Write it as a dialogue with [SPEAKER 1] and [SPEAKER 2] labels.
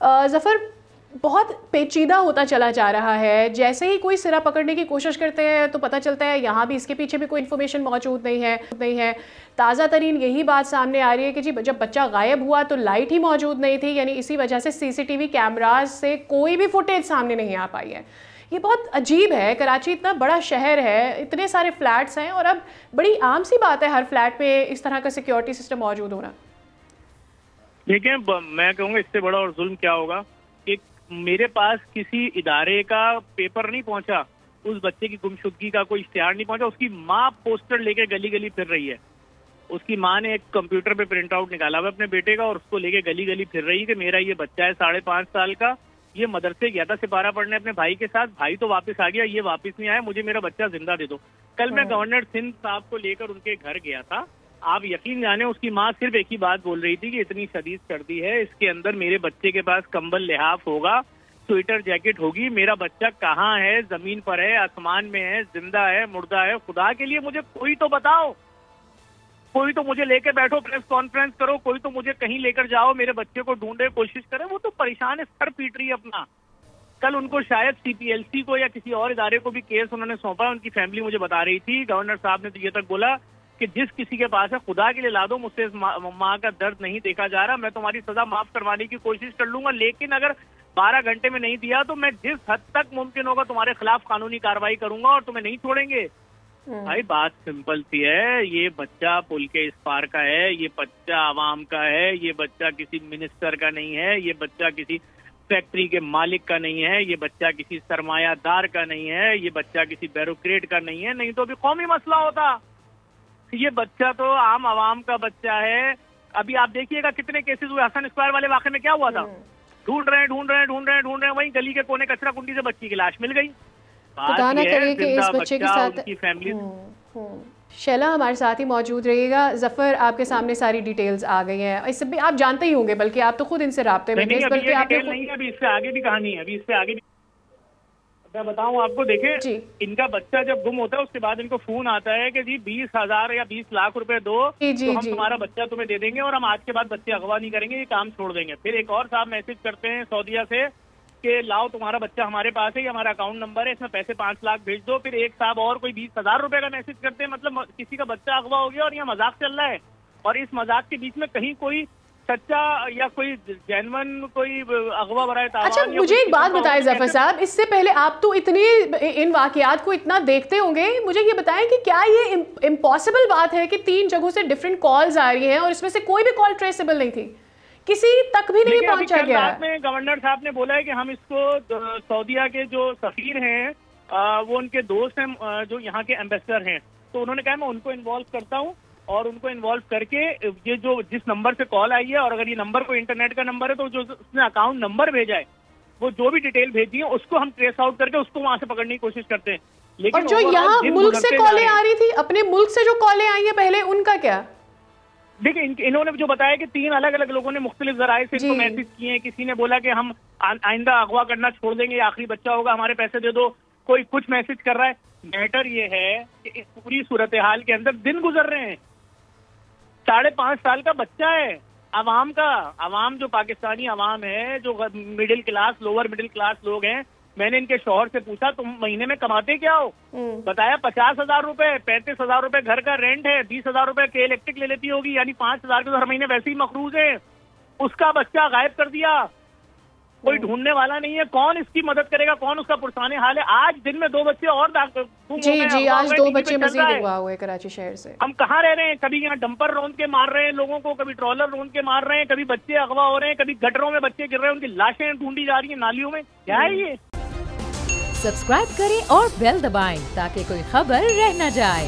[SPEAKER 1] ज़फ़र, बहुत पेचीदा होता चला जा रहा है। जैसे ही कोई सिरा पकड़ने की कोशिश करते हैं तो पता चलता है यहाँ भी इसके पीछे भी कोई इन्फॉर्मेशन मौजूद नहीं है। ताज़ा तरीन यही बात सामने आ रही है कि जी जब बच्चा गायब हुआ तो लाइट ही मौजूद नहीं थी, यानी इसी वजह से सीसीटीवी कैमराज से कोई भी फुटेज सामने नहीं आ पाई है। ये बहुत अजीब है। कराची इतना बड़ा शहर है, इतने सारे फ्लैट्स हैं और अब बड़ी आम सी बात है हर फ्लैट में इस तरह का सिक्योरिटी सिस्टम मौजूद होना।
[SPEAKER 2] देखिए, मैं कहूँगा इससे बड़ा और जुल्म क्या होगा कि मेरे पास किसी इदारे का पेपर नहीं पहुंचा, उस बच्चे की गुमशुदगी का कोई इश्तिहार नहीं पहुंचा। उसकी माँ पोस्टर लेके गली गली फिर रही है। उसकी माँ ने एक कंप्यूटर पे प्रिंट आउट निकाला हुआ अपने बेटे का और उसको लेके गली गली फिर रही है कि मेरा ये बच्चा है 5.5 साल का, ये मदरसे गया था सिपारा पढ़ने अपने भाई के साथ, भाई तो वापस आ गया, ये वापस नहीं आया, मुझे मेरा बच्चा जिंदा दे दो। कल मैं गवर्नर सिंध साहब को लेकर उनके घर गया था। आप यकीन जाने उसकी माँ सिर्फ एक ही बात बोल रही थी कि इतनी शदीद सर्दी है, इसके अंदर मेरे बच्चे के पास कंबल लिहाफ होगा, स्वेटर जैकेट होगी, मेरा बच्चा कहाँ है, जमीन पर है, आसमान में है, जिंदा है, मुर्दा है, खुदा के लिए मुझे कोई तो बताओ, कोई तो मुझे लेके बैठो, प्रेस कॉन्फ्रेंस करो, कोई तो मुझे कहीं लेकर जाओ, मेरे बच्चे को ढूंढे, कोशिश करे। वो तो परेशान है, सर पीट रही है अपना। कल उनको शायद CPLC को या किसी और इदारे को भी केस उन्होंने सौंपा। उनकी फैमिली मुझे बता रही थी, गवर्नर साहब ने तो ये तक बोला कि जिस किसी के पास है खुदा के लिए ला दो, मुझसे इस माँ का दर्द नहीं देखा जा रहा, मैं तुम्हारी सजा माफ करवाने की कोशिश कर लूंगा, लेकिन अगर 12 घंटे में नहीं दिया तो मैं जिस हद तक मुमकिन होगा तुम्हारे खिलाफ कानूनी कार्रवाई करूंगा और तुम्हें नहीं छोड़ेंगे। भाई बात सिंपल सी है, ये बच्चा पुल के इस पार का है, ये बच्चा आवाम का है, ये बच्चा किसी मिनिस्टर का नहीं है, ये बच्चा किसी फैक्ट्री के मालिक का नहीं है, ये बच्चा किसी सरमायादार का नहीं है, ये बच्चा किसी ब्यूरोक्रेट का नहीं है, नहीं तो अभी कौमी मसला होता। ये बच्चा तो आम आवाम का बच्चा है। अभी आप देखिएगा कितने केसेस हुए, हसन स्क्वायर वाले वाकये में क्या हुआ था, ढूंढ रहे हैं, वहीं गली के कोने कचरा कुंडी से बच्ची की लाश मिल गई।
[SPEAKER 1] खुदा ना करे कि इस बच्चे के साथ
[SPEAKER 2] फैमिली।
[SPEAKER 1] शैला हमारे साथ ही मौजूद रहिएगा। ज़फ़र, आपके सामने सारी डिटेल्स आ गई हैं, इससे भी आप जानते ही होंगे, बल्कि आप तो खुद इनसे राब्ते में थे, बल्कि आप
[SPEAKER 2] नहीं, अभी इससे आगे भी कहानी है, अभी इससे आगे भी मैं बताऊं आपको। देखें, इनका बच्चा जब गुम होता है उसके बाद इनको फोन आता है कि जी 20,000 या 20 लाख रुपए दो तो हम तुम्हारा बच्चा तुम्हें दे देंगे और हम आज के बाद बच्चे अगवा नहीं करेंगे, ये काम छोड़ देंगे। फिर एक और साहब मैसेज करते हैं सऊदीया से कि लाओ तुम्हारा बच्चा हमारे पास है, ये हमारा अकाउंट नंबर है, इसमें पैसे 5 लाख भेज दो। फिर एक साहब और कोई 20,000 रुपए का मैसेज करते हैं, मतलब किसी का बच्चा अगवा हो गया और यहाँ मजाक चल रहा है। और इस मजाक के बीच में कहीं कोई सच्चा या कोई जेन्युइन कोई अगवा बराए तावान।
[SPEAKER 1] अच्छा, मुझे एक बात बताएं ज़फ़र साहब, इससे पहले आप तो इतनी इन वाक़यात को इतना देखते होंगे, मुझे ये बताएं कि क्या ये इम्पॉसिबल बात है कि 3 जगहों से डिफरेंट कॉल्स आ रही हैं और इसमें से कोई भी कॉल ट्रेसेबल नहीं थी, किसी तक भी नहीं पहुंचा गया?
[SPEAKER 2] गवर्नर साहब ने बोला है कि हम इसको सऊदीया के जो सफीर हैं वो उनके दोस्त हैं जो यहाँ के एम्बेसडर हैं, तो उन्होंने कहा मैं उनको इन्वॉल्व करता हूँ और उनको इन्वॉल्व करके ये जो जिस नंबर से कॉल आई है, और अगर ये नंबर कोई इंटरनेट का नंबर है तो जो उसने अकाउंट नंबर भेजा है, वो जो भी डिटेल भेजी है उसको हम ट्रेस आउट करके उसको वहां से पकड़ने की कोशिश करते हैं। लेकिन
[SPEAKER 1] और जो यहाँ मुल्क से कॉलें आ रही थी, अपने मुल्क से जो कॉलें आई है पहले, उनका क्या?
[SPEAKER 2] देखिए, इन्होंने जो बताया कि 3 अलग अलग लोगों ने मुख्तलिफ जराए से इनको मैसेज किए हैं। किसी ने बोला कि हम आइंदा अगवा करना छोड़ देंगे, आखिरी बच्चा होगा, हमारे पैसे दे दो। कोई कुछ मैसेज कर रहा है। मैटर ये है कि इस पूरी सूरत हाल के अंदर दिन गुजर रहे हैं, 5.5 साल का बच्चा है, अवाम का, अवाम जो पाकिस्तानी अवाम है, जो middle class lower middle class लोग हैं। मैंने इनके शौहर से पूछा तुम महीने में कमाते क्या हो, बताया 50,000 रुपए, 35,000 रुपए घर का रेंट है, 20,000 रुपए के इलेक्ट्रिक ले लेती होगी, यानी 5,000 के तो हर महीने वैसे ही मखरूज है। उसका बच्चा गायब कर दिया, कोई ढूंढने वाला नहीं है, कौन इसकी मदद करेगा, कौन उसका पुरसाने हाल है। आज दिन में 2 बच्चे और
[SPEAKER 1] जी, आज 2 बच्चे मजीद हुआ हुए कराची शहर से।
[SPEAKER 2] हम कहाँ रह रहे हैं, कभी यहाँ डंपर रौंद के मार रहे हैं लोगों को, कभी ट्रॉलर रौंद के मार रहे हैं, कभी बच्चे अगवा हो रहे हैं, कभी गटरों में बच्चे गिर रहे हैं, उनकी लाशें ढूंढी जा रही है नालियों में। क्या है ये?
[SPEAKER 3] सब्सक्राइब करें और बेल दबाएं ताकि कोई खबर रह न जाए।